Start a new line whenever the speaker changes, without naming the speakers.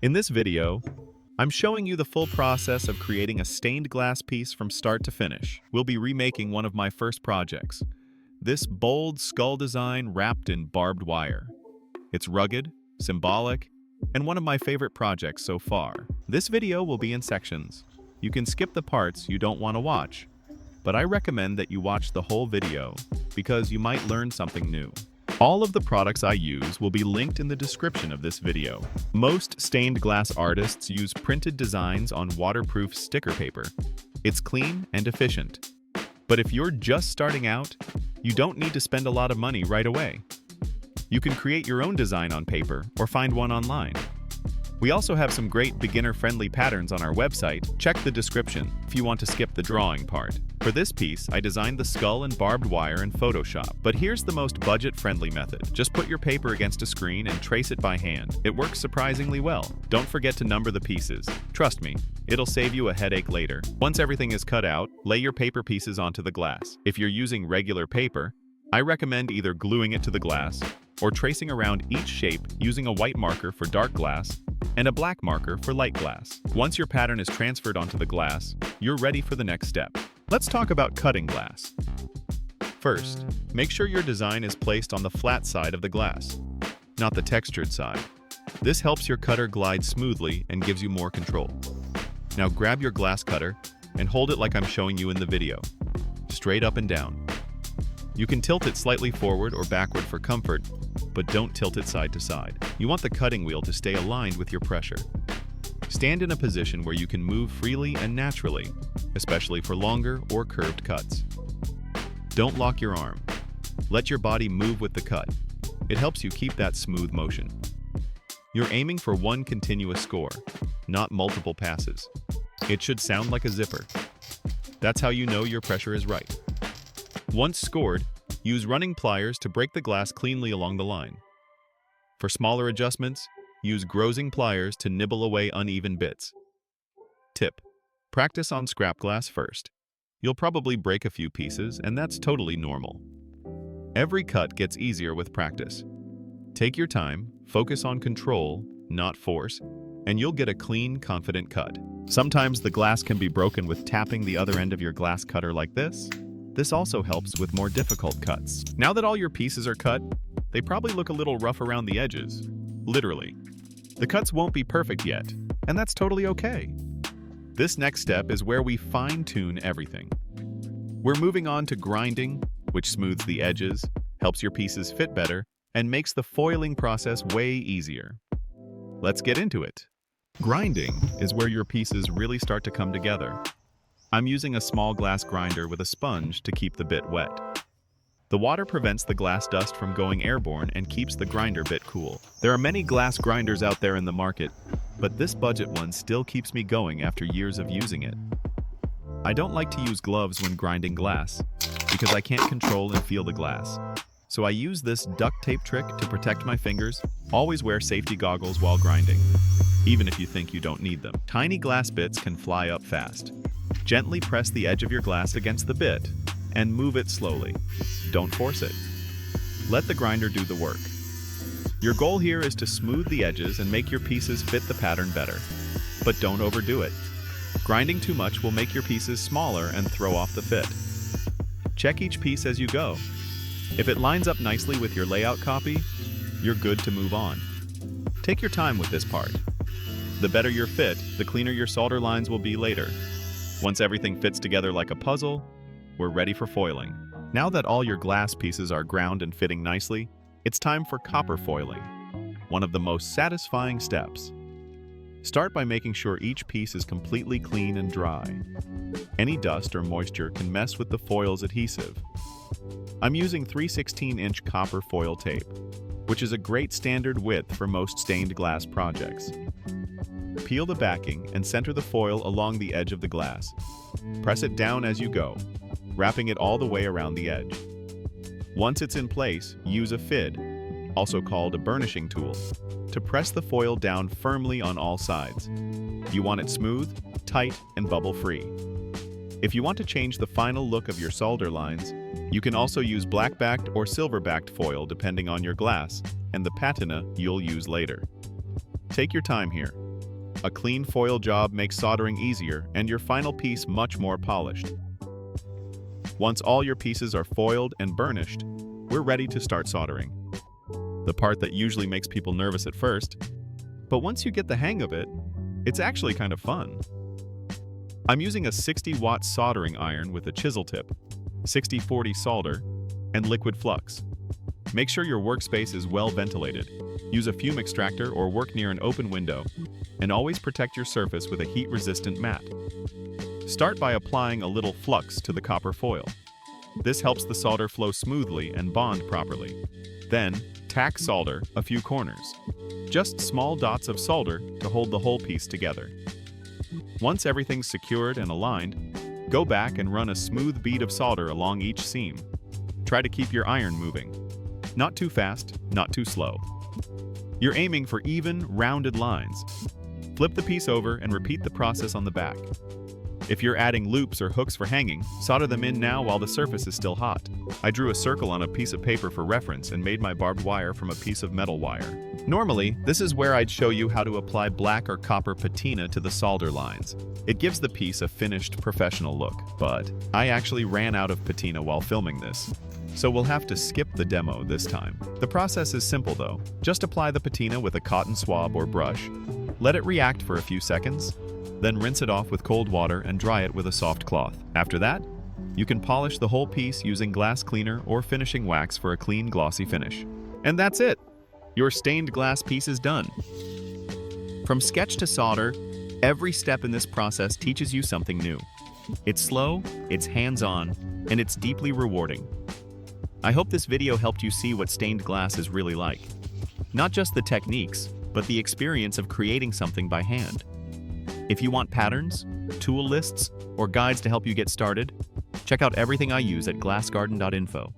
In this video, I'm showing you the full process of creating a stained glass piece from start to finish. We'll be remaking one of my first projects. This bold skull design wrapped in barbed wire. It's rugged, symbolic, and one of my favorite projects so far. This video will be in sections. You can skip the parts you don't want to watch, but I recommend that you watch the whole video because you might learn something new. All of the products I use will be linked in the description of this video. Most stained glass artists use printed designs on waterproof sticker paper. It's clean and efficient. But if you're just starting out, you don't need to spend a lot of money right away. You can create your own design on paper or find one online. We also have some great beginner-friendly patterns on our website. Check the description if you want to skip the drawing part. For this piece, I designed the skull and barbed wire in Photoshop. But here's the most budget-friendly method. Just put your paper against a screen and trace it by hand. It works surprisingly well. Don't forget to number the pieces. Trust me, it'll save you a headache later. Once everything is cut out, lay your paper pieces onto the glass. If you're using regular paper, I recommend either gluing it to the glass or tracing around each shape using a white marker for dark glass and a black marker for light glass. Once your pattern is transferred onto the glass, you're ready for the next step. Let's talk about cutting glass. First, make sure your design is placed on the flat side of the glass, not the textured side. This helps your cutter glide smoothly and gives you more control. Now grab your glass cutter and hold it like I'm showing you in the video, straight up and down. You can tilt it slightly forward or backward for comfort, but don't tilt it side to side. You want the cutting wheel to stay aligned with your pressure. Stand in a position where you can move freely and naturally, especially for longer or curved cuts. Don't lock your arm. Let your body move with the cut. It helps you keep that smooth motion. You're aiming for one continuous score, not multiple passes. It should sound like a zipper. That's how you know your pressure is right. Once scored, use running pliers to break the glass cleanly along the line. For smaller adjustments, use grazing pliers to nibble away uneven bits. Tip: practice on scrap glass first. You'll probably break a few pieces, and that's totally normal. Every cut gets easier with practice. Take your time, focus on control, not force, and you'll get a clean, confident cut. Sometimes the glass can be broken with tapping the other end of your glass cutter like this. This also helps with more difficult cuts. Now that all your pieces are cut, they probably look a little rough around the edges. Literally. The cuts won't be perfect yet, and that's totally okay. This next step is where we fine-tune everything. We're moving on to grinding, which smooths the edges, helps your pieces fit better, and makes the foiling process way easier. Let's get into it. Grinding is where your pieces really start to come together. I'm using a small glass grinder with a sponge to keep the bit wet. The water prevents the glass dust from going airborne and keeps the grinder bit cool. There are many glass grinders out there in the market, but this budget one still keeps me going after years of using it. I don't like to use gloves when grinding glass because I can't control and feel the glass. So I use this duct tape trick to protect my fingers. Always wear safety goggles while grinding, even if you think you don't need them. Tiny glass bits can fly up fast. Gently press the edge of your glass against the bit and move it slowly. Don't force it. Let the grinder do the work. Your goal here is to smooth the edges and make your pieces fit the pattern better. But don't overdo it. Grinding too much will make your pieces smaller and throw off the fit. Check each piece as you go. If it lines up nicely with your layout copy, you're good to move on. Take your time with this part. The better your fit, the cleaner your solder lines will be later. Once everything fits together like a puzzle, we're ready for foiling. Now that all your glass pieces are ground and fitting nicely, it's time for copper foiling, one of the most satisfying steps. Start by making sure each piece is completely clean and dry. Any dust or moisture can mess with the foil's adhesive. I'm using 3/16-inch copper foil tape, which is a great standard width for most stained glass projects. Peel the backing and center the foil along the edge of the glass. Press it down as you go, wrapping it all the way around the edge. Once it's in place, use a fid, also called a burnishing tool, to press the foil down firmly on all sides. You want it smooth, tight, and bubble-free. If you want to change the final look of your solder lines, you can also use black-backed or silver-backed foil depending on your glass and the patina you'll use later. Take your time here. A clean foil job makes soldering easier and your final piece much more polished. Once all your pieces are foiled and burnished, we're ready to start soldering. The part that usually makes people nervous at first, but once you get the hang of it, it's actually kind of fun. I'm using a 60-watt soldering iron with a chisel tip, 60/40 solder, and liquid flux. Make sure your workspace is well ventilated. Use a fume extractor or work near an open window, and always protect your surface with a heat-resistant mat. Start by applying a little flux to the copper foil. This helps the solder flow smoothly and bond properly. Then, tack solder a few corners. Just small dots of solder to hold the whole piece together. Once everything's secured and aligned, go back and run a smooth bead of solder along each seam. Try to keep your iron moving. Not too fast, not too slow. You're aiming for even, rounded lines. Flip the piece over and repeat the process on the back. If you're adding loops or hooks for hanging, solder them in now while the surface is still hot. I drew a circle on a piece of paper for reference and made my barbed wire from a piece of metal wire. Normally, this is where I'd show you how to apply black or copper patina to the solder lines. It gives the piece a finished, professional look, but I actually ran out of patina while filming this, so we'll have to skip the demo this time. The process is simple though. Just apply the patina with a cotton swab or brush, let it react for a few seconds, then rinse it off with cold water and dry it with a soft cloth. After that, you can polish the whole piece using glass cleaner or finishing wax for a clean, glossy finish. And that's it! Your stained glass piece is done. From sketch to solder, every step in this process teaches you something new. It's slow, it's hands-on, and it's deeply rewarding. I hope this video helped you see what stained glass is really like. Not just the techniques, but the experience of creating something by hand. If you want patterns, tool lists, or guides to help you get started, check out everything I use at glassgarden.info.